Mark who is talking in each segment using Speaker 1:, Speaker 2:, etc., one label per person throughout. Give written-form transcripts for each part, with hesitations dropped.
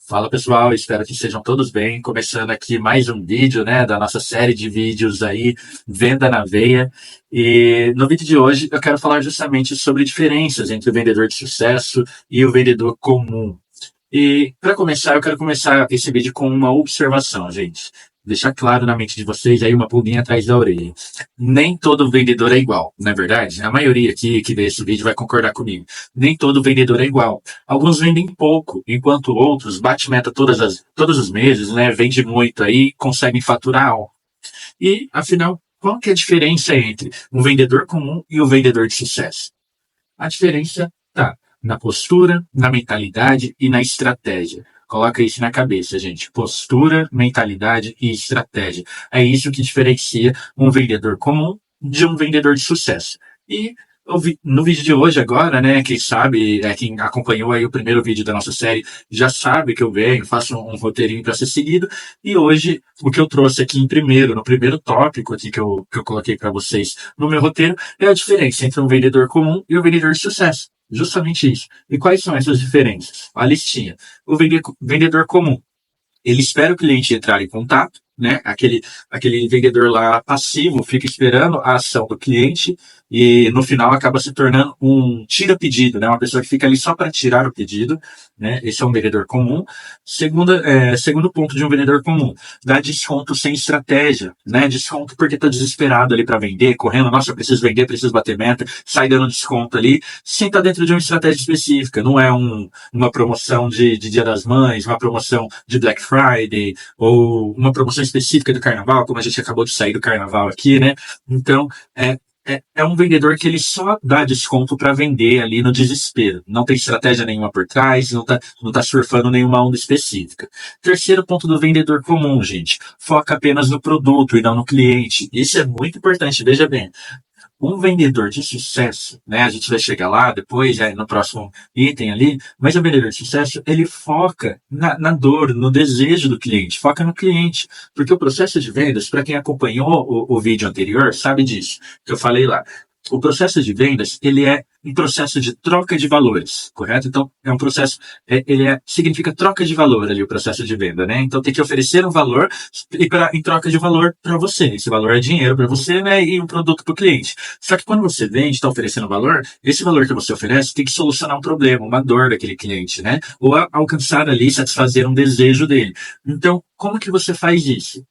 Speaker 1: Fala pessoal, espero que sejam todos bem. Começando aqui mais um vídeo, né, da nossa série de vídeos aí, Venda na Veia. E no vídeo de hoje eu quero falar justamente sobre diferenças entre o vendedor de sucesso e o vendedor comum. E para começar, eu quero começar esse vídeo com uma observação, gente. Deixar claro na mente de vocês aí uma pulguinha atrás da orelha. Nem todo vendedor é igual, não é verdade? A maioria aqui que vê esse vídeo vai concordar comigo. Nem todo vendedor é igual. Alguns vendem pouco, enquanto outros bate meta todos os meses, né? Vende muito aí, conseguem faturar algo. E, afinal, qual que é a diferença entre um vendedor comum e um vendedor de sucesso? A diferença está na postura, na mentalidade e na estratégia. Coloca isso na cabeça, gente. Postura, mentalidade e estratégia. É isso que diferencia um vendedor comum de um vendedor de sucesso. E no vídeo de hoje agora, né, quem sabe, quem acompanhou aí o primeiro vídeo da nossa série, já sabe que eu venho, faço um roteirinho para ser seguido. E hoje, o que eu trouxe aqui no primeiro tópico aqui que eu coloquei para vocês no meu roteiro, é a diferença entre um vendedor comum e um vendedor de sucesso. Justamente isso. E quais são essas diferenças? A listinha. O vendedor comum, ele espera o cliente entrar em contato, né? Aquele vendedor lá passivo fica esperando a ação do cliente e no final acaba se tornando um tira-pedido, né? Uma pessoa que fica ali só para tirar o pedido, né? Esse é um vendedor comum. Segundo ponto de um vendedor comum, dá desconto sem estratégia, né? Desconto porque tá desesperado ali para vender, correndo, nossa, eu preciso vender, preciso bater meta, sai dando desconto ali, sem estar dentro de uma estratégia específica. Não é uma promoção de Dia das Mães, uma promoção de Black Friday, ou uma promoção específica do carnaval, como a gente acabou de sair do carnaval aqui, né? Então, é um vendedor que ele só dá desconto para vender ali no desespero. Não tem estratégia nenhuma por trás, não tá surfando nenhuma onda específica. Terceiro ponto do vendedor comum, gente. Foca apenas no produto e não no cliente. Isso é muito importante, veja bem. Um vendedor de sucesso, né? A gente vai chegar lá depois, no próximo item ali, mas o vendedor de sucesso, ele foca na dor, no desejo do cliente, foca no cliente. Porque o processo de vendas, para quem acompanhou o vídeo anterior, sabe disso, que eu falei lá. O processo de vendas, ele é um processo de troca de valores, correto? Então, é um processo, significa troca de valor ali, o processo de venda, né? Então, tem que oferecer um valor em troca de valor para você. Esse valor é dinheiro para você, né? E um produto para o cliente. Só que quando você vende, está oferecendo valor, esse valor que você oferece tem que solucionar um problema, uma dor daquele cliente, né? Ou alcançar ali, satisfazer um desejo dele. Então, como que você faz isso?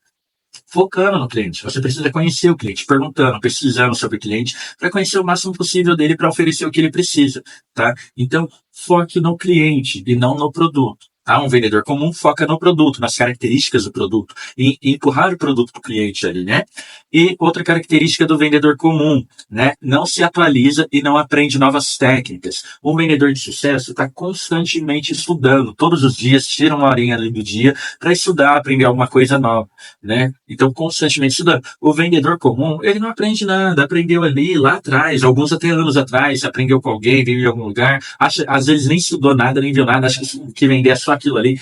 Speaker 1: Focando no cliente. Você precisa conhecer o cliente, perguntando, pesquisando sobre o cliente, para conhecer o máximo possível dele para oferecer o que ele precisa, tá? Então, foque no cliente e não no produto. Tá? Um vendedor comum foca no produto, nas características do produto, e empurrar o produto para o cliente ali, né? E outra característica do vendedor comum, né? Não se atualiza e não aprende novas técnicas. Um vendedor de sucesso está constantemente estudando, todos os dias, tira uma horinha ali do dia para estudar, aprender alguma coisa nova, né? Então, constantemente estudando. O vendedor comum, ele não aprende nada, aprendeu ali, lá atrás, alguns até anos atrás, aprendeu com alguém, veio em algum lugar, às vezes nem estudou nada, nem viu nada, acha que vender é só aquilo ali,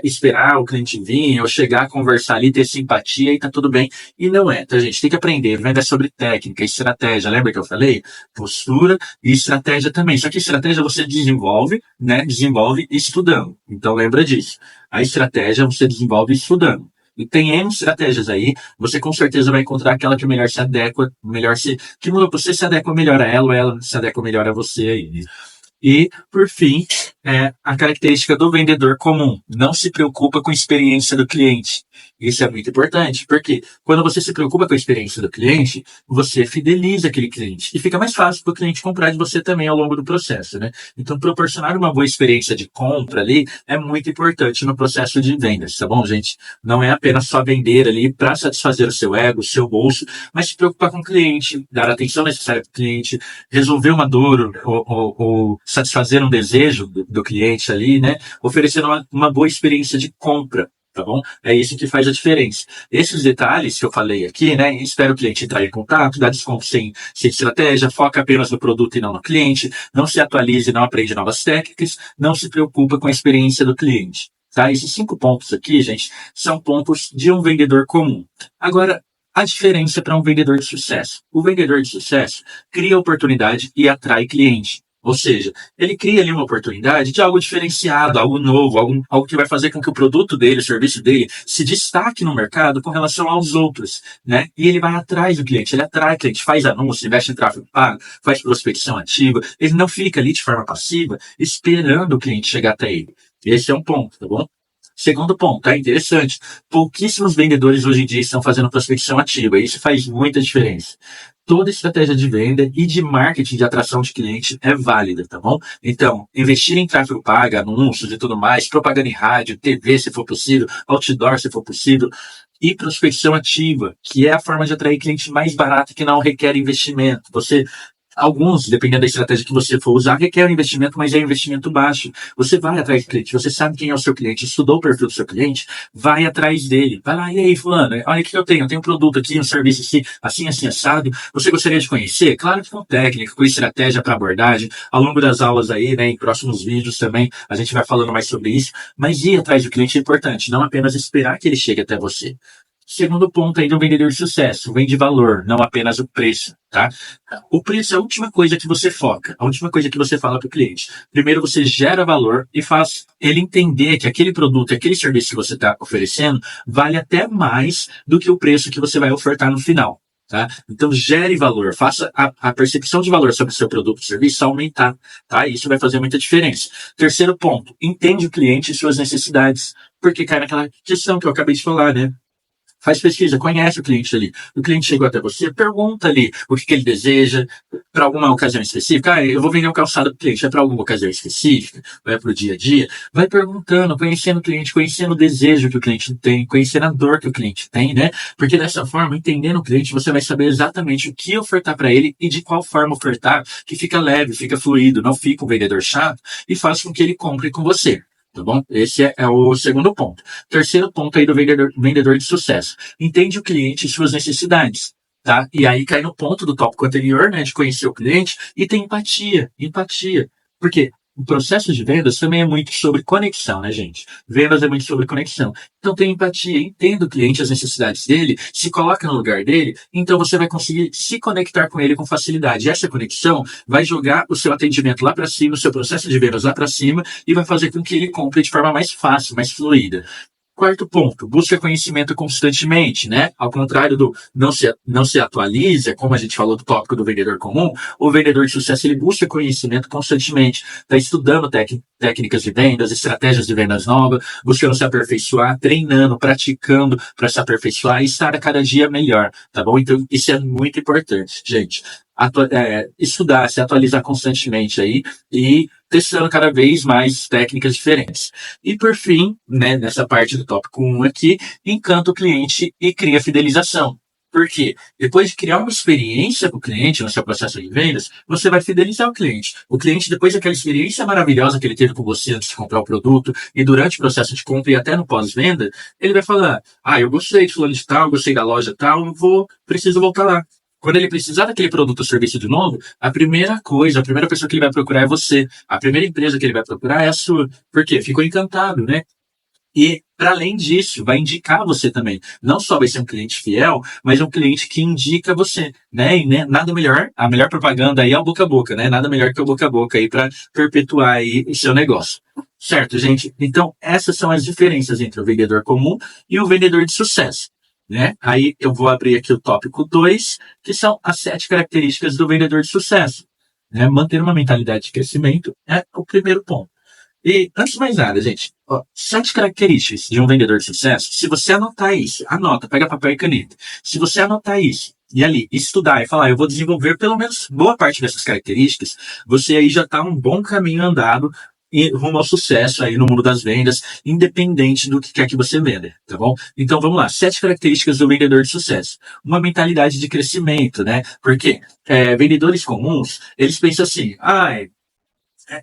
Speaker 1: esperar o cliente vir, ou chegar, conversar ali, ter simpatia e tá tudo bem. E não é, tá, gente? Tem que aprender, vender sobre técnica, estratégia, lembra que eu falei? Postura e estratégia também. Só que estratégia você desenvolve, né? Desenvolve estudando. Então, lembra disso. A estratégia você desenvolve estudando. E tem N estratégias aí, você com certeza vai encontrar aquela que melhor se adequa, que você se adequa melhor a ela, ou ela se adequa melhor a você aí. E, por fim, a característica do vendedor comum. Não se preocupa com a experiência do cliente. Isso é muito importante, porque quando você se preocupa com a experiência do cliente, você fideliza aquele cliente. E fica mais fácil para o cliente comprar de você também ao longo do processo, né? Então, proporcionar uma boa experiência de compra ali é muito importante no processo de vendas, tá bom, gente? Não é apenas só vender ali para satisfazer o seu ego, o seu bolso, mas se preocupar com o cliente, dar a atenção necessária para o cliente, resolver uma dor ou satisfazer um desejo do cliente ali, né? Oferecendo uma boa experiência de compra. Tá bom? É isso que faz a diferença. Esses detalhes que eu falei aqui, né? Espero o cliente entrar em contato, dar desconto sem estratégia, foca apenas no produto e não no cliente, não se atualize, não aprende novas técnicas, não se preocupa com a experiência do cliente. Tá? Esses 5 pontos aqui, gente, são pontos de um vendedor comum. Agora, a diferença para um vendedor de sucesso. O vendedor de sucesso cria oportunidade e atrai cliente. Ou seja, ele cria ali uma oportunidade de algo diferenciado, algo novo, algo que vai fazer com que o produto dele, o serviço dele, se destaque no mercado com relação aos outros, né? E ele vai atrás do cliente, ele atrai o cliente, faz anúncio, investe em tráfego pago, faz prospecção ativa, ele não fica ali de forma passiva esperando o cliente chegar até ele. Esse é um ponto, tá bom? Segundo ponto, tá interessante. Pouquíssimos vendedores hoje em dia estão fazendo prospecção ativa. Isso faz muita diferença. Toda estratégia de venda e de marketing de atração de cliente é válida, tá bom? Então, investir em tráfego pago, anúncios e tudo mais, propaganda em rádio, TV se for possível, outdoor se for possível, e prospecção ativa, que é a forma de atrair cliente mais barata que não requer investimento. Alguns, dependendo da estratégia que você for usar, requer um investimento, mas é um investimento baixo. Você vai atrás do cliente, você sabe quem é o seu cliente, estudou o perfil do seu cliente, vai atrás dele. Vai lá, e aí, fulano, olha o que eu tenho. Eu tenho um produto aqui, um serviço assim, assim, assado. Você gostaria de conhecer? Claro que com técnica, com estratégia para abordagem. Ao longo das aulas aí, né, em próximos vídeos também, a gente vai falando mais sobre isso. Mas ir atrás do cliente é importante, não apenas esperar que ele chegue até você. Segundo ponto aí do vendedor de sucesso, vende valor, não apenas o preço, tá? O preço é a última coisa que você foca, a última coisa que você fala para o cliente. Primeiro você gera valor e faz ele entender que aquele produto, aquele serviço que você está oferecendo, vale até mais do que o preço que você vai ofertar no final. Tá? Então, gere valor, faça a percepção de valor sobre o seu produto ou serviço aumentar. Tá? Isso vai fazer muita diferença. Terceiro ponto, entende o cliente e suas necessidades. Porque cai naquela questão que eu acabei de falar, né? Faz pesquisa, conhece o cliente ali. O cliente chegou até você, pergunta ali o que ele deseja, para alguma ocasião específica. Ah, eu vou vender um calçado para o cliente, é para alguma ocasião específica, vai para o dia a dia. Vai perguntando, conhecendo o cliente, conhecendo o desejo que o cliente tem, conhecendo a dor que o cliente tem, né? Porque dessa forma, entendendo o cliente, você vai saber exatamente o que ofertar para ele e de qual forma ofertar, que fica leve, fica fluido, não fica um vendedor chato e faz com que ele compre com você. Tá bom? Esse é o segundo ponto. Terceiro ponto aí do vendedor de sucesso. Entende o cliente e suas necessidades. Tá? E aí cai no ponto do tópico anterior, né? De conhecer o cliente e ter empatia. Empatia. Porque o processo de vendas também é muito sobre conexão, né, gente? Vendas é muito sobre conexão. Então tem empatia, entenda o cliente, as necessidades dele, se coloca no lugar dele, então você vai conseguir se conectar com ele com facilidade. E essa conexão vai jogar o seu atendimento lá para cima, o seu processo de vendas lá para cima e vai fazer com que ele compre de forma mais fácil, mais fluida. Quarto ponto, busca conhecimento constantemente, né? Ao contrário do não se atualiza, como a gente falou do tópico do vendedor comum, o vendedor de sucesso ele busca conhecimento constantemente, está estudando técnicas de vendas, estratégias de vendas novas, buscando se aperfeiçoar, treinando, praticando para se aperfeiçoar e estar a cada dia melhor, tá bom? Então isso é muito importante, gente. Estudar, se atualizar constantemente aí e testando cada vez mais técnicas diferentes. E por fim, né, nessa parte do tópico 1 aqui, encanta o cliente e cria fidelização. Por quê? Depois de criar uma experiência com o cliente no seu processo de vendas, você vai fidelizar o cliente. O cliente, depois daquela experiência maravilhosa que ele teve com você antes de comprar o produto e durante o processo de compra e até no pós-venda, ele vai falar, eu gostei de fulano de tal, gostei da loja tal, preciso voltar lá. Quando ele precisar daquele produto ou serviço de novo, a primeira pessoa que ele vai procurar é você. A primeira empresa que ele vai procurar é a sua. Por quê? Ficou encantado, né? E, para além disso, vai indicar você também. Não só vai ser um cliente fiel, mas um cliente que indica você, né? E nada melhor, a melhor propaganda aí é o boca a boca, né? Nada melhor que o boca a boca aí para perpetuar aí o seu negócio. Certo, gente? Então, essas são as diferenças entre o vendedor comum e o vendedor de sucesso. Né? Aí eu vou abrir aqui o tópico 2, que são as 7 características do vendedor de sucesso. Né? Manter uma mentalidade de crescimento é o primeiro ponto. E antes de mais nada, gente, 7 características de um vendedor de sucesso. Se você anotar isso, anota, pega papel e caneta. Se você anotar isso e ali estudar e falar, eu vou desenvolver pelo menos boa parte dessas características, você aí já está um bom caminho andado e rumo ao sucesso aí no mundo das vendas, independente do que quer que você venda, tá bom? Então vamos lá, 7 características do vendedor de sucesso. Uma mentalidade de crescimento, né? Porque vendedores comuns, eles pensam assim,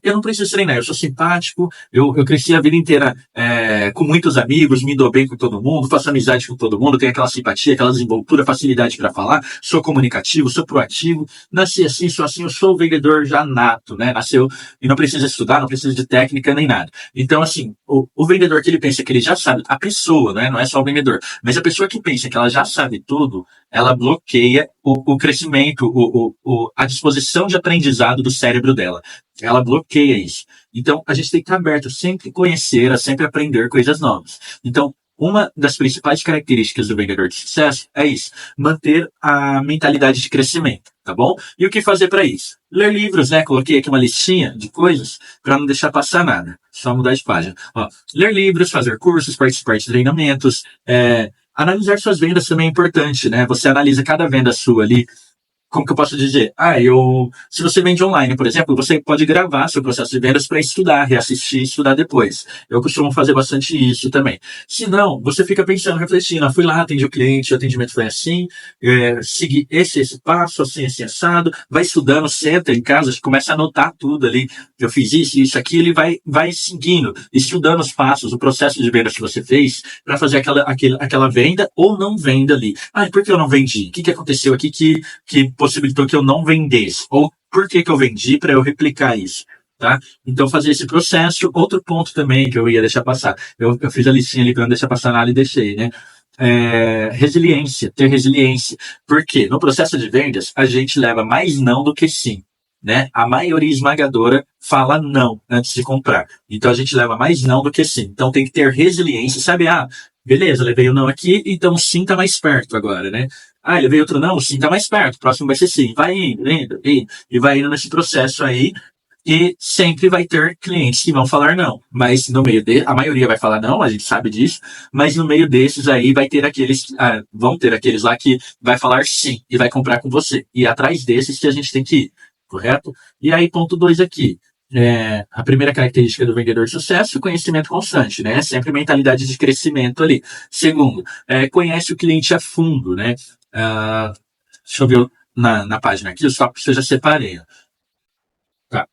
Speaker 1: eu não preciso treinar, eu sou simpático, eu cresci a vida inteira com muitos amigos, me dou bem com todo mundo, faço amizade com todo mundo, tenho aquela simpatia, aquela desenvoltura, facilidade para falar, sou comunicativo, sou proativo, nasci assim, sou assim, eu sou o vendedor já nato, né? Nasceu e não precisa estudar, não precisa de técnica nem nada. Então, assim, o vendedor que ele pensa que ele já sabe, a pessoa, né? Não é só o vendedor, mas a pessoa que pensa que ela já sabe tudo, ela bloqueia o crescimento, a disposição de aprendizado do cérebro dela. Ela bloqueia isso. Então, a gente tem que estar aberto a sempre conhecer, a sempre aprender coisas novas. Então, uma das principais características do vendedor de sucesso é isso, manter a mentalidade de crescimento, tá bom? E o que fazer para isso? Ler livros, né? Coloquei aqui uma listinha de coisas para não deixar passar nada. Só mudar de página. Ó, ler livros, fazer cursos, participar de treinamentos, analisar suas vendas também é importante, né? Você analisa cada venda sua ali, como que eu posso dizer? Se você vende online, por exemplo, você pode gravar seu processo de vendas para estudar, reassistir e estudar depois. Eu costumo fazer bastante isso também. Se não, você fica pensando, refletindo, fui lá, atendi o cliente, o atendimento foi assim, segui esse passo, assim, assim, assado, vai estudando, senta em casa, começa a anotar tudo ali, eu fiz isso, aquilo, e vai seguindo, estudando os passos, o processo de vendas que você fez, para fazer aquela venda ou não venda ali. E por que eu não vendi? O que aconteceu aqui que possibilitou que eu não vendesse? Ou por que eu vendi para eu replicar isso? Tá? Então, fazer esse processo. Outro ponto também que eu ia deixar passar. Eu fiz a listinha ali para não deixar passar nada e deixei, né? Resiliência, ter resiliência. Porque no processo de vendas, a gente leva mais não do que sim. Né? A maioria esmagadora fala não antes de comprar. Então, a gente leva mais não do que sim. Então, tem que ter resiliência. Sabe, beleza, levei o não aqui, então sim tá mais perto agora, né? Levei outro não, sim tá mais perto, o próximo vai ser sim. Vai indo, e vai indo nesse processo aí, e sempre vai ter clientes que vão falar não. Mas no meio a maioria vai falar não, a gente sabe disso, mas no meio desses aí vão ter aqueles lá que vai falar sim e vai comprar com você. E é atrás desses que a gente tem que ir, correto? E aí, ponto 2 aqui. A primeira característica do vendedor de sucesso é o conhecimento constante, né? Sempre mentalidade de crescimento ali. Segundo, conhece o cliente a fundo, né? Deixa eu ver na página aqui, os tópicos que eu já separei. Tá.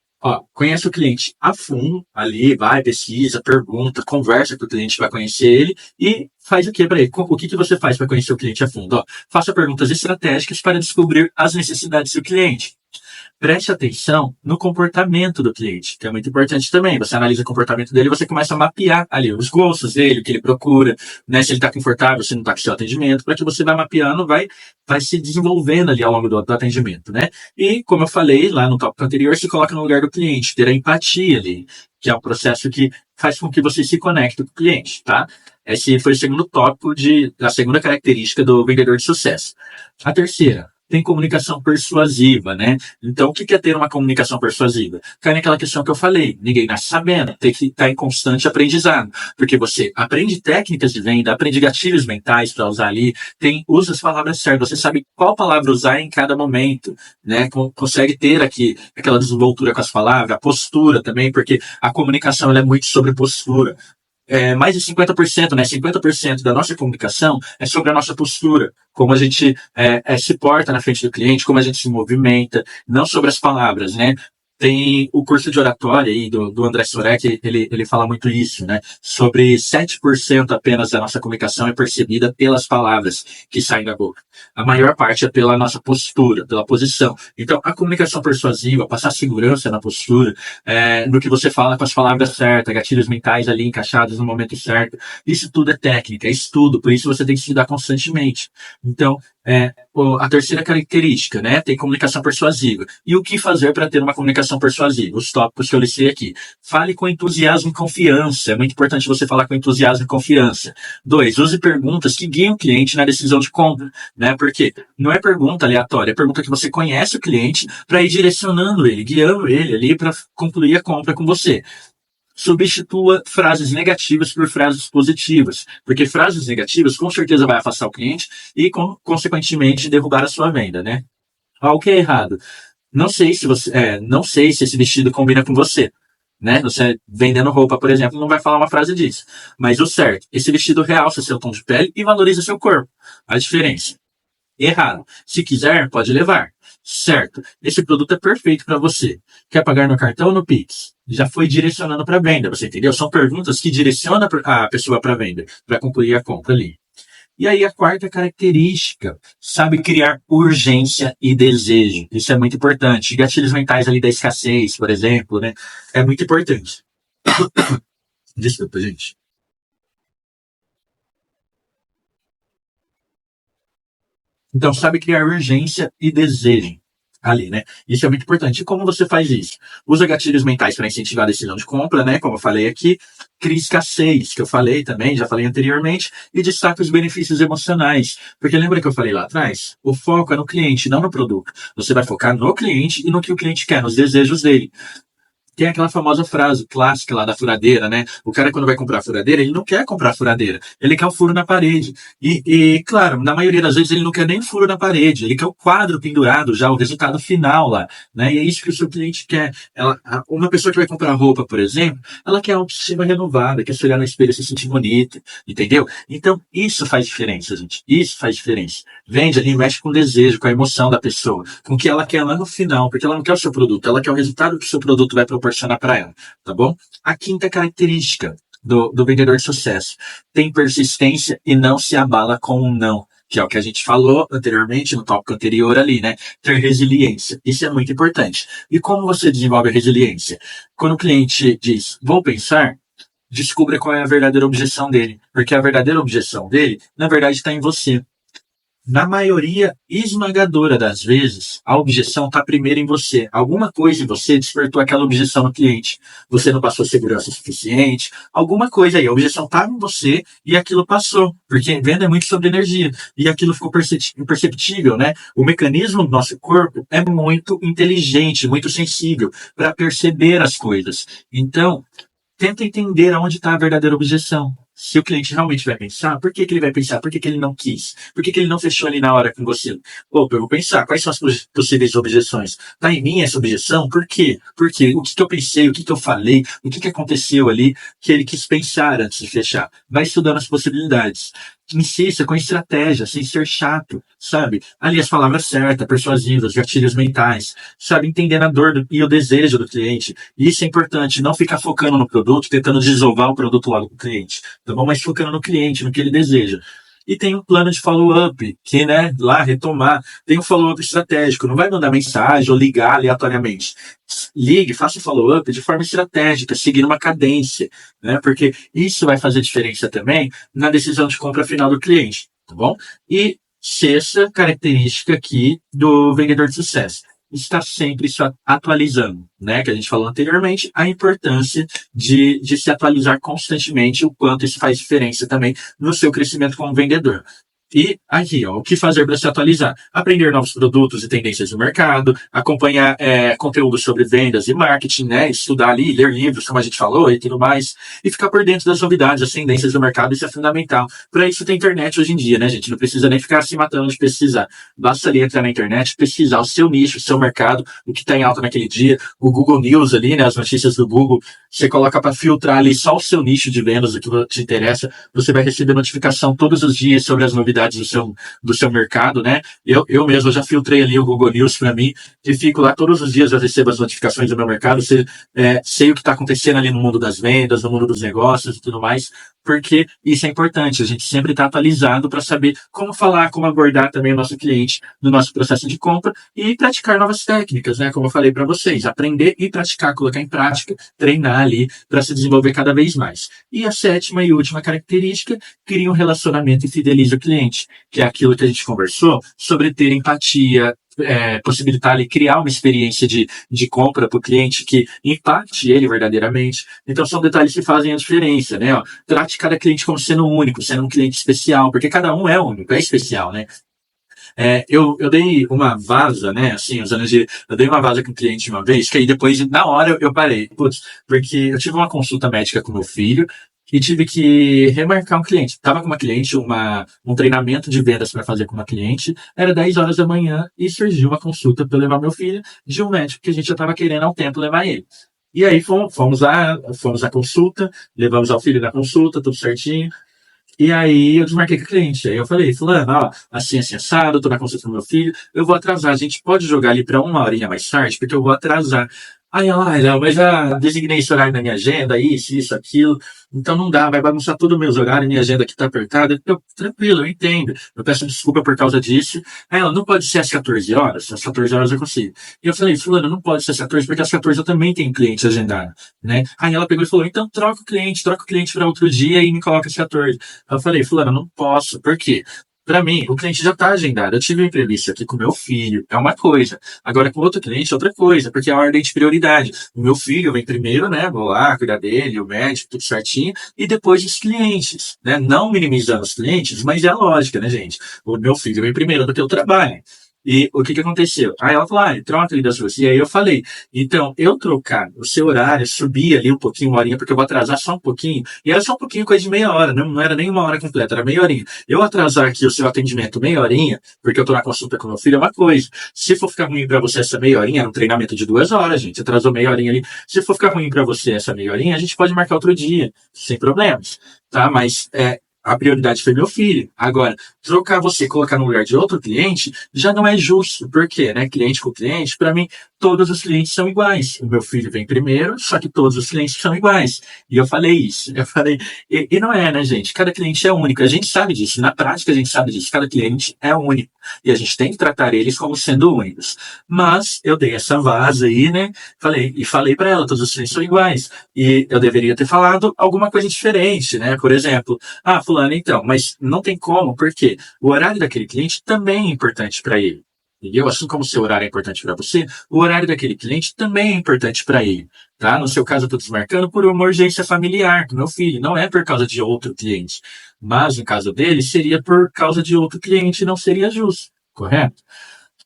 Speaker 1: Conhece o cliente a fundo, ali, vai, pesquisa, pergunta, conversa com o cliente para conhecer ele e faz o que para ele? O que você faz para conhecer o cliente a fundo? Faça perguntas estratégicas para descobrir as necessidades do cliente. Preste atenção no comportamento do cliente, que é muito importante também. Você analisa o comportamento dele e você começa a mapear ali os gostos dele, o que ele procura, né? Se ele está confortável, se não está com o seu atendimento, para que você vai mapeando, vai se desenvolvendo ali ao longo do atendimento, né? E, como eu falei lá no tópico anterior, se coloca no lugar do cliente, ter a empatia ali, que é um processo que faz com que você se conecte com o cliente, tá? Esse foi o segundo tópico a segunda característica do vendedor de sucesso. A terceira, tem comunicação persuasiva, né? Então, o que é ter uma comunicação persuasiva? Cai naquela questão que eu falei, ninguém nasce sabendo, tem que estar em constante aprendizado, porque você aprende técnicas de venda, aprende gatilhos mentais para usar ali, usa as palavras certas, você sabe qual palavra usar em cada momento, né? Consegue ter aqui aquela desenvoltura com as palavras, a postura também, porque a comunicação ela é muito sobre postura. Mais de 50%, né? 50% da nossa comunicação é sobre a nossa postura, como a gente se porta na frente do cliente, como a gente se movimenta, não sobre as palavras, né? Tem o curso de oratória aí do André Sorek, ele fala muito isso, né? Sobre 7% apenas da nossa comunicação é percebida pelas palavras que saem da boca. A maior parte é pela nossa postura, pela posição. Então, a comunicação persuasiva, passar segurança na postura, no que você fala com as palavras certas, gatilhos mentais ali encaixados no momento certo, isso tudo é técnica, é estudo, por isso você tem que estudar constantemente. Então, a terceira característica, né? Tem comunicação persuasiva. E o que fazer para ter uma comunicação persuasiva? Os tópicos que eu listei aqui. Fale com entusiasmo e confiança. É muito importante você falar com entusiasmo e confiança. 2, use perguntas que guiem o cliente na decisão de compra, né? Porque não é pergunta aleatória, é pergunta que você conhece o cliente para ir direcionando ele, guiando ele ali para concluir a compra com você. Substitua frases negativas por frases positivas, porque frases negativas com certeza vai afastar o cliente e, consequentemente, derrubar a sua venda, né? O que é errado? Não sei se esse vestido combina com você, né? Você vendendo roupa, por exemplo, não vai falar uma frase disso. Mas o certo, esse vestido realça seu tom de pele e valoriza seu corpo. A diferença. Errado. Se quiser, pode levar. Certo. Esse produto é perfeito para você. Quer pagar no cartão ou no Pix? Já foi direcionando para venda, você entendeu? São perguntas que direcionam a pessoa para venda, para concluir a compra ali. E aí a quarta característica, sabe criar urgência e desejo. Isso é muito importante. Gatilhos mentais ali da escassez, por exemplo, né? É muito importante. Desculpa, gente. Então, sabe criar urgência e desejo. ali, né? Isso é muito importante. E como você faz isso? Usa gatilhos mentais para incentivar a decisão de compra, né? Como eu falei aqui, cria escassez, que eu falei também, já falei anteriormente, e destaca os benefícios emocionais. Porque lembra que eu falei lá atrás? O foco é no cliente, não no produto. Você vai focar no cliente e no que o cliente quer, nos desejos dele. Tem aquela famosa frase clássica lá da furadeira, né? O cara, quando vai comprar a furadeira, ele não quer comprar a furadeira, ele quer o furo na parede. Claro, na maioria das vezes ele não quer nem o furo na parede, ele quer o quadro pendurado já, o resultado final lá, né? E é isso que o seu cliente quer. Uma pessoa que vai comprar roupa, por exemplo, ela quer a autoestima renovada, quer se olhar no espelho e se sentir bonita, entendeu? Então, isso faz diferença, gente. Isso faz diferença. Vende ali, mexe com o desejo, com a emoção da pessoa, com o que ela quer lá no final, porque ela não quer o seu produto, ela quer o resultado que o seu produto vai proporcionar para ela, tá bom? A quinta característica do vendedor de sucesso: tem persistência e não se abala com um não, que é o que a gente falou anteriormente no tópico anterior ali, né? Ter resiliência. Isso é muito importante. E como você desenvolve a resiliência? Quando o cliente diz, vou pensar, descubra qual é a verdadeira objeção dele. Porque a verdadeira objeção dele, na verdade, está em você. Na maioria esmagadora das vezes, a objeção está primeiro em você. Alguma coisa em você despertou aquela objeção no cliente. Você não passou segurança suficiente, alguma coisa aí. A objeção estava em você e aquilo passou. Porque venda é muito sobre energia. E aquilo ficou imperceptível, né? O mecanismo do nosso corpo é muito inteligente, muito sensível para perceber as coisas. Então, tenta entender aonde está a verdadeira objeção. Se o cliente realmente vai pensar, por que ele vai pensar? Por que ele não quis? Por que ele não fechou ali na hora com você? Opa, eu vou pensar, quais são as possíveis objeções? Está em mim essa objeção? Por quê? Por quê? O que eu pensei? O que eu falei? O que aconteceu ali que ele quis pensar antes de fechar? Vai estudando as possibilidades. Insista com estratégia, sem ser chato, sabe? Ali as palavras certas, persuasivas, gatilhos mentais, sabe? Entendendo a dor e o desejo do cliente. Isso é importante, não ficar focando no produto, tentando desovar o produto logo do cliente, tá bom? Mas focando no cliente, no que ele deseja. E tem um plano de follow-up, que, né, lá retomar. Tem um follow-up estratégico, não vai mandar mensagem ou ligar aleatoriamente. Ligue, faça o follow-up de forma estratégica, seguindo uma cadência, né? Porque isso vai fazer diferença também na decisão de compra final do cliente, tá bom? E sexta característica aqui do vendedor de sucesso: está sempre se atualizando, né? Que a gente falou anteriormente, a importância de se atualizar constantemente, o quanto isso faz diferença também no seu crescimento como vendedor. E aqui, ó, o que fazer para se atualizar? Aprender novos produtos e tendências do mercado, acompanhar conteúdo sobre vendas e marketing, né? Estudar ali, ler livros, como a gente falou, e tudo mais, e ficar por dentro das novidades, das tendências do mercado. Isso é fundamental. Para isso tem internet hoje em dia, né, gente? Não precisa nem ficar se matando de pesquisar. Basta ali entrar na internet, pesquisar o seu nicho, o seu mercado, o que está em alta naquele dia, o Google News ali, né? As notícias do Google, você coloca para filtrar ali só o seu nicho de vendas, o que te interessa, você vai receber notificação todos os dias sobre as novidades do seu mercado, né? Eu mesmo já filtrei ali o Google News para mim, e fico lá todos os dias, eu recebo as notificações do meu mercado, sei o que está acontecendo ali no mundo das vendas, no mundo dos negócios e tudo mais, porque isso é importante, a gente sempre está atualizado para saber como falar, como abordar também o nosso cliente no nosso processo de compra e praticar novas técnicas, né? Como eu falei para vocês, aprender e praticar, colocar em prática, treinar ali para se desenvolver cada vez mais. E a sétima e última característica: cria um relacionamento e fideliza o cliente, que é aquilo que a gente conversou sobre ter empatia, possibilitar ali criar uma experiência de compra para o cliente que impacte ele verdadeiramente. Então são detalhes que fazem a diferença, né? Ó, trate cada cliente como sendo único, sendo um cliente especial, porque cada um é único, é especial, né? Eu dei uma vaza, né? Assim, eu dei uma vaza com um cliente uma vez, que aí depois, na hora, eu parei. Putz, porque eu tive uma consulta médica com meu filho e tive que remarcar um cliente. Tava com uma cliente, um treinamento de vendas para fazer com uma cliente, era 10 horas da manhã e surgiu uma consulta para levar meu filho de um médico que a gente já estava querendo há um tempo levar ele. E aí fomos à consulta, levamos ao filho na consulta, tudo certinho. E aí eu desmarquei com a cliente. Aí eu falei, fulano, ó, assim, assado, tô na consulta do meu filho, eu vou atrasar. A gente pode jogar ali para uma horinha mais tarde, porque eu vou atrasar. Aí ela, não, mas já designei esse horário na minha agenda, isso, aquilo. Então não dá, vai bagunçar todos os meus horários, minha agenda aqui tá apertada. Tranquilo, eu entendo. Eu peço desculpa por causa disso. Aí ela, não pode ser às 14 horas? Às 14 horas eu consigo. E eu falei, fulano, não pode ser às 14, porque às 14 eu também tenho cliente agendado, né? Aí ela pegou e falou, então troca o cliente para outro dia e me coloca às 14. Aí eu falei, fulano, não posso. Por quê? Para mim, o cliente já está agendado. Eu tive um imprevisto aqui com meu filho, é uma coisa. Agora, com outro cliente, é outra coisa, porque é a ordem de prioridade. O meu filho vem primeiro, né? Vou lá cuidar dele, o médico, tudo certinho, e depois os clientes, né? Não minimizando os clientes, mas é a lógica, né, gente? O meu filho vem primeiro do que o trabalho. E o que que aconteceu? Aí ela falou, troca ali das duas. E aí eu falei, então, eu trocar o seu horário, subir ali um pouquinho, uma horinha, porque eu vou atrasar só um pouquinho, e era só um pouquinho, coisa de meia hora, não era nem uma hora completa, era meia horinha. Eu atrasar aqui o seu atendimento meia horinha, porque eu tô na consulta com meu filho, é uma coisa. Se for ficar ruim pra você essa meia horinha, era um treinamento de 2 horas, gente, atrasou meia horinha ali. Se for ficar ruim pra você essa meia horinha, a gente pode marcar outro dia, sem problemas, tá? Mas, a prioridade foi meu filho. Agora, trocar você, colocar no lugar de outro cliente, já não é justo. Por quê, né? Cliente com cliente, para mim, todos os clientes são iguais. O meu filho vem primeiro, só que todos os clientes são iguais. E eu falei isso. Eu falei, e não é, né, gente? Cada cliente é único. A gente sabe disso. Na prática, a gente sabe disso. Cada cliente é único. E a gente tem que tratar eles como sendo únicos. Mas eu dei essa vaza aí, né? Falei para ela, todos os clientes são iguais. E eu deveria ter falado alguma coisa diferente, né? Por exemplo, fulano, então, mas não tem como, porque o horário daquele cliente também é importante para ele. Entendeu? Assim como o seu horário é importante para você, o horário daquele cliente também é importante para ele. Tá? No seu caso, eu estou desmarcando por uma urgência familiar do meu filho, não é por causa de outro cliente. Mas no caso dele, seria por causa de outro cliente, não seria justo, correto?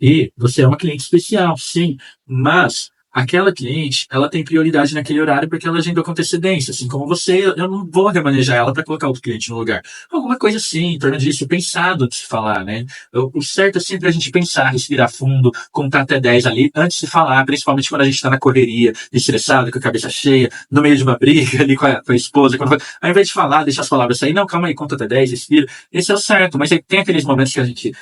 Speaker 1: E você é uma cliente especial, sim, mas aquela cliente, ela tem prioridade naquele horário porque ela agendou com antecedência. Assim como você, eu não vou remanejar ela para colocar outro cliente no lugar. Alguma coisa assim, em torno disso, pensado antes de falar, né? O certo é sempre a gente pensar, respirar fundo, contar até 10 ali, antes de falar, principalmente quando a gente está na correria, estressado, com a cabeça cheia, no meio de uma briga ali com a esposa. Ao invés de falar, deixar as palavras sair, não, calma aí, conta até 10, respira. Esse é o certo, mas aí tem aqueles momentos que a gente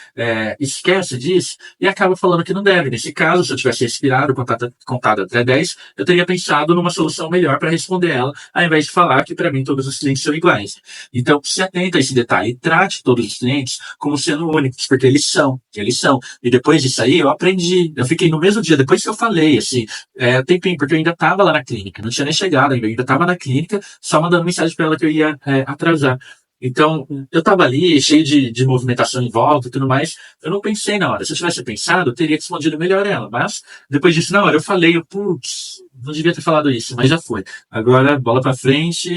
Speaker 1: esquece disso e acaba falando que não deve. Nesse caso, se eu tivesse respirado, contado até 10, eu teria pensado numa solução melhor para responder ela, ao invés de falar que para mim todos os clientes são iguais. Então, se atenta a esse detalhe e trate todos os clientes como sendo únicos, porque eles são. E depois disso aí, eu aprendi. Eu fiquei no mesmo dia, depois que eu falei, assim, tempinho, porque eu ainda estava lá na clínica, não tinha nem chegado ainda, eu ainda estava na clínica, só mandando mensagem para ela que eu ia atrasar. Então, eu estava ali, cheio de movimentação em volta e tudo mais. Eu não pensei na hora. Se eu tivesse pensado, eu teria respondido melhor ela. Mas, depois disso, na hora, eu falei, putz, não devia ter falado isso, mas já foi. Agora, bola pra frente.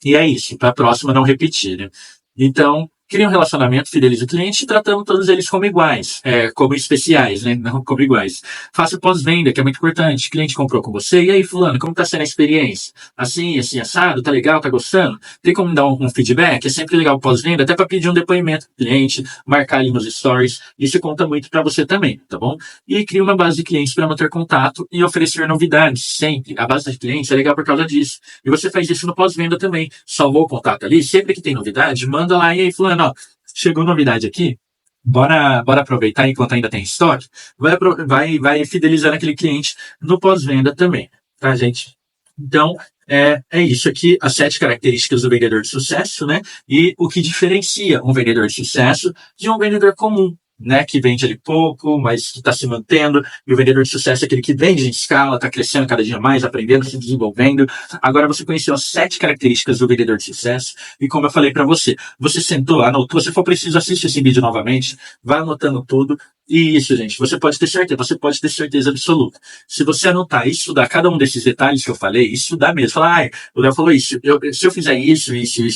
Speaker 1: E é isso. Pra próxima, não repetir, né? Então, cria um relacionamento, fideliza o cliente, tratando todos eles como iguais, como especiais, né? Não como iguais. Faça pós-venda, que é muito importante. O cliente comprou com você, e aí, fulano, como tá sendo a experiência? Assim, assado, tá legal, tá gostando? Tem como me dar um feedback? É sempre legal o pós-venda, até para pedir um depoimento do cliente, marcar ali nos stories. Isso conta muito para você também, tá bom? E cria uma base de clientes para manter contato e oferecer novidades, sempre. A base de clientes é legal por causa disso. E você faz isso no pós-venda também. Salvou o contato ali, sempre que tem novidade, manda lá, e aí, fulano, chegou novidade aqui, bora aproveitar enquanto ainda tem estoque, vai fidelizar aquele cliente no pós-venda também, tá, gente? Então, é isso aqui, as 7 características do vendedor de sucesso, né? E o que diferencia um vendedor de sucesso de um vendedor comum, né, que vende ali pouco, mas que está se mantendo, e o vendedor de sucesso é aquele que vende em escala, está crescendo cada dia mais, aprendendo, se desenvolvendo. Agora você conheceu as 7 características do vendedor de sucesso, e como eu falei para você, você sentou, anotou, se for preciso, assiste esse vídeo novamente, vai anotando tudo, e isso, gente, você pode ter certeza absoluta. Se você anotar e estudar cada um desses detalhes que eu falei, estudar mesmo, falar, o Léo falou isso, se eu fizer isso,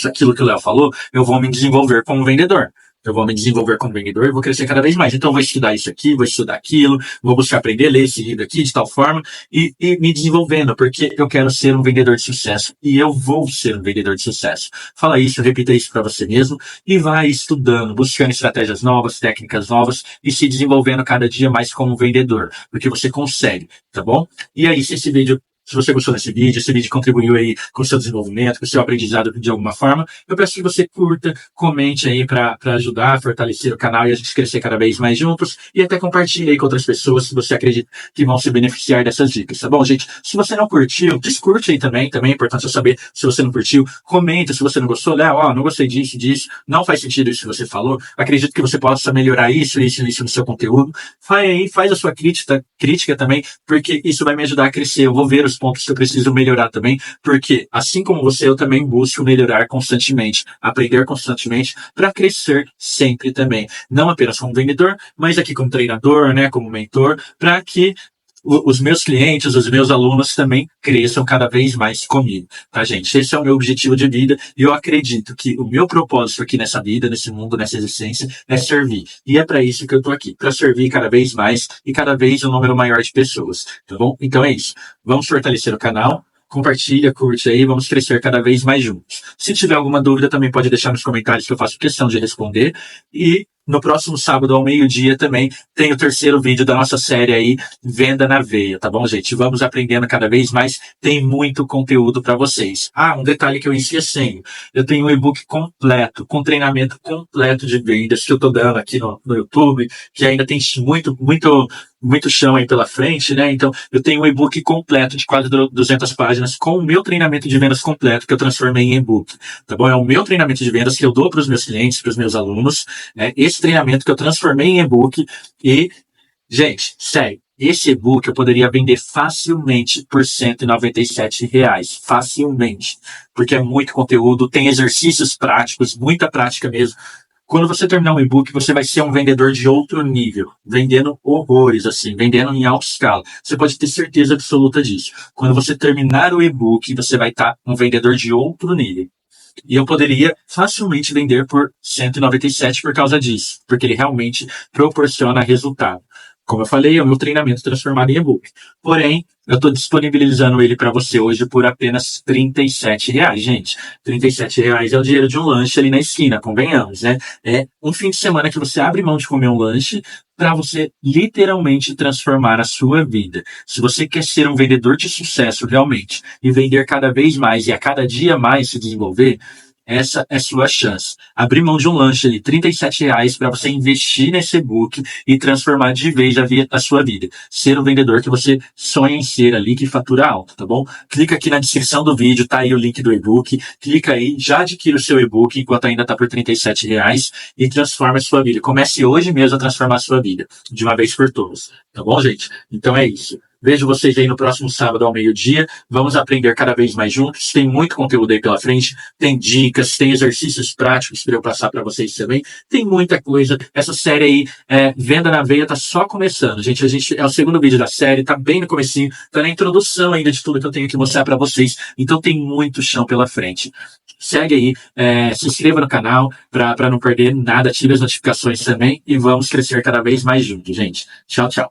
Speaker 1: aquilo que o Léo falou, eu vou me desenvolver como vendedor. Eu vou me desenvolver como vendedor e vou crescer cada vez mais. Então, eu vou estudar isso aqui, vou estudar aquilo, vou buscar aprender, ler esse livro aqui de tal forma e me desenvolvendo, porque eu quero ser um vendedor de sucesso e eu vou ser um vendedor de sucesso. Fala isso, repita isso para você mesmo e vai estudando, buscando estratégias novas, técnicas novas e se desenvolvendo cada dia mais como vendedor, porque você consegue, tá bom? E aí, se você gostou desse vídeo, esse vídeo contribuiu aí com o seu desenvolvimento, com o seu aprendizado de alguma forma, eu peço que você curta, comente aí para ajudar a fortalecer o canal e a gente crescer cada vez mais juntos e até compartilhe aí com outras pessoas se você acredita que vão se beneficiar dessas dicas, tá bom, gente? Se você não curtiu, descurte aí também é importante eu saber se você não curtiu, comenta se você não gostou, Léo, não gostei disso, não faz sentido isso que você falou, acredito que você possa melhorar isso no seu conteúdo, faz a sua crítica também, porque isso vai me ajudar a crescer, eu vou ver pontos que eu preciso melhorar também, porque assim como você, eu também busco melhorar constantemente, aprender constantemente para crescer sempre também. Não apenas como vendedor, mas aqui como treinador, né, como mentor, para que os meus clientes, os meus alunos também cresçam cada vez mais comigo, tá, gente? Esse é o meu objetivo de vida e eu acredito que o meu propósito aqui nessa vida, nesse mundo, nessa existência, é servir. E é para isso que eu tô aqui, para servir cada vez mais e cada vez um número maior de pessoas, tá bom? Então é isso. Vamos fortalecer o canal. Compartilha, curte aí, vamos crescer cada vez mais juntos. Se tiver alguma dúvida, também pode deixar nos comentários que eu faço questão de responder. E no próximo sábado, ao meio-dia, também tem o terceiro vídeo da nossa série aí, Venda na Veia, tá bom, gente? Vamos aprendendo cada vez mais, tem muito conteúdo para vocês. Ah, um detalhe que eu esqueci, eu tenho um e-book completo, com treinamento completo de vendas que eu tô dando aqui no YouTube, que ainda tem muito chão aí pela frente, né? Então, eu tenho um e-book completo de quase 200 páginas com o meu treinamento de vendas completo que eu transformei em e-book, tá bom? É o meu treinamento de vendas que eu dou para os meus clientes, para os meus alunos, né? Esse treinamento que eu transformei em e-book e, gente, sério, esse e-book eu poderia vender facilmente por R$ 197, facilmente, porque é muito conteúdo, tem exercícios práticos, muita prática mesmo. Quando você terminar um e-book, você vai ser um vendedor de outro nível, vendendo horrores, assim, vendendo em alta escala. Você pode ter certeza absoluta disso. Quando você terminar o e-book, você vai estar um vendedor de outro nível. E eu poderia facilmente vender por 197 por causa disso, porque ele realmente proporciona resultado. Como eu falei, é o meu treinamento transformado em e-book. Porém, eu estou disponibilizando ele para você hoje por apenas R$ 37, gente. R$ 37 é o dinheiro de um lanche ali na esquina, convenhamos, né? É um fim de semana que você abre mão de comer um lanche para você literalmente transformar a sua vida. Se você quer ser um vendedor de sucesso realmente e vender cada vez mais e a cada dia mais se desenvolver, essa é sua chance. Abrir mão de um lanche ali, R$ 37 para você investir nesse e-book e transformar de vez a sua vida. Ser o vendedor que você sonha em ser ali, que fatura alto, tá bom? Clica aqui na descrição do vídeo, tá aí o link do e-book. Clica aí, já adquira o seu e-book enquanto ainda tá por R$ 37 e transforma a sua vida. Comece hoje mesmo a transformar a sua vida, de uma vez por todas. Tá bom, gente? Então é isso. Vejo vocês aí no próximo sábado ao meio-dia. Vamos aprender cada vez mais juntos. Tem muito conteúdo aí pela frente. Tem dicas, tem exercícios práticos para eu passar para vocês também. Tem muita coisa. Essa série aí, Venda na Veia, tá só começando. Gente, é o segundo vídeo da série, tá bem no comecinho, tá na introdução ainda de tudo que eu tenho que mostrar para vocês. Então tem muito chão pela frente. Segue aí, se inscreva no canal para não perder nada, ative as notificações também e vamos crescer cada vez mais juntos, gente. Tchau, tchau.